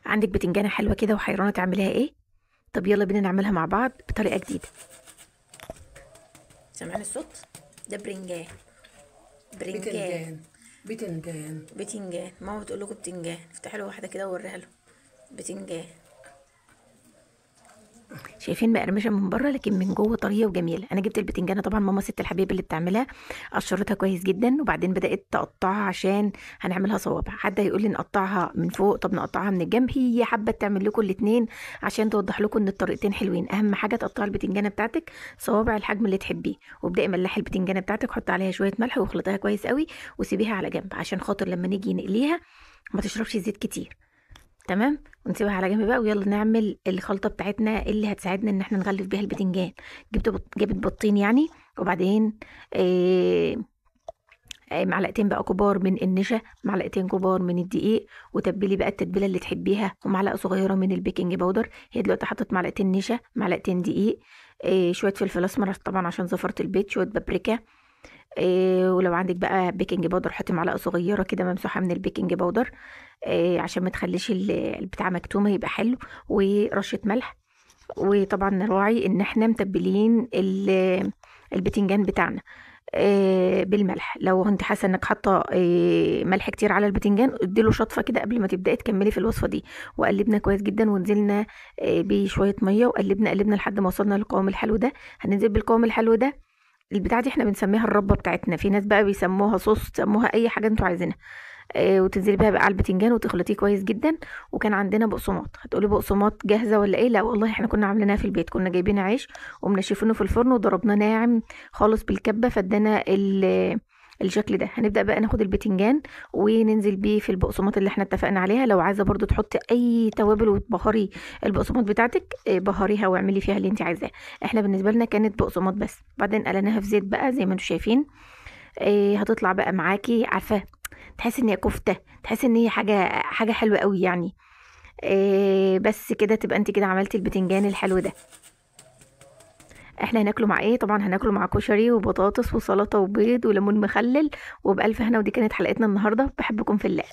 عندك بتنجانة حلوة كده وحيرانة تعمليها ايه؟ طب يلا بينا نعملها مع بعض بطريقة جديدة. سامعين الصوت؟ ده برنجان. برنجان. بتنجان. بتنجان. بتنجان، ماما بتقول لكم بتنجان، افتحي له واحدة كده ووريها له. بتنجان. شايفين مقرمشه من بره لكن من جوه طريه وجميله. انا جبت البتنجانه طبعا ماما ست الحبيب اللي بتعملها، قشرتها كويس جدا وبعدين بدات تقطعها عشان هنعملها صوابع. حد هيقول لي نقطعها من فوق، طب نقطعها من الجنب. هي حابه تعمل لكم الاثنين عشان توضح لكم ان الطريقتين حلوين. اهم حاجه تقطعي البتنجانه بتاعتك صوابع الحجم اللي تحبيه، وابداي ملحي البتنجانه بتاعتك، حطي عليها شويه ملح واخلطيها كويس قوي وسيبيها على جنب عشان خاطر لما نيجي نقليها ما تشربش زيت كتير. تمام، ونسيبها على جنب بقى ويلا نعمل الخلطه بتاعتنا اللي هتساعدنا ان احنا نغلف بيها البتنجان. جبت بطين يعني، وبعدين معلقتين بقى كبار من النشا، معلقتين كبار من الدقيق، وتبلي بقى التتبيله اللي تحبيها، ومعلقه صغيره من البيكنج باودر. هي دلوقتي حطت معلقتين نشا، معلقتين دقيق، شويه فلفل اسمر طبعا عشان زفرة البيت، شويه بابريكا، ولو عندك بقى بيكنج باودر حطي معلقه صغيره كده ممسوحه من البيكنج باودر، عشان ما تخليش البتاع مكتومه، يبقى حلو، ورشه ملح. وطبعا نراعي ان احنا متبلين البتنجان بتاعنا بالملح. لو انت حاسه انك حاطه ملح كتير على البتنجان اديله شطفه كده قبل ما تبداي تكملي في الوصفه دي. وقلبنا كويس جدا ونزلنا بشويه ميه، وقلبنا لحد ما وصلنا للقوام الحلو ده. هننزل بالقوام الحلو ده. البتاعه دي احنا بنسميها الربه بتاعتنا، في ناس بقى بيسموها صوص، تسموها اي حاجه انتوا عايزينها. وتنزلي بقى على البتنجان وتخلطيه كويس جدا. وكان عندنا بقسماط. هتقولي بقسماط جاهزه ولا ايه؟ لا والله احنا كنا عاملينها في البيت، كنا جايبين عيش ومنشفينه في الفرن وضربناه ناعم خالص بالكبه فادانا الشكل ده. هنبدأ بقى ناخد البتنجان وننزل بيه في البقسماط اللي احنا اتفقنا عليها. لو عايزه برضو تحطي اي توابل وتبهري البقسماط بتاعتك بهريها واعملي فيها اللي انت عايزاه. احنا بالنسبه لنا كانت بقسماط بس. بعدين قلناها في زيت بقى زي ما انتم شايفين. هتطلع بقى معاكي، عارفه، تحس ان هي كفته، تحس ان هي حاجه حلوه قوي يعني. بس كده تبقى انت كده عملتي البتنجان الحلو ده. احنا هناكله مع ايه؟ طبعا هناكله مع كشري وبطاطس وسلطه وبيض وليمون مخلل وبألف هنا. ودي كانت حلقتنا النهارده، بحبكم في الله.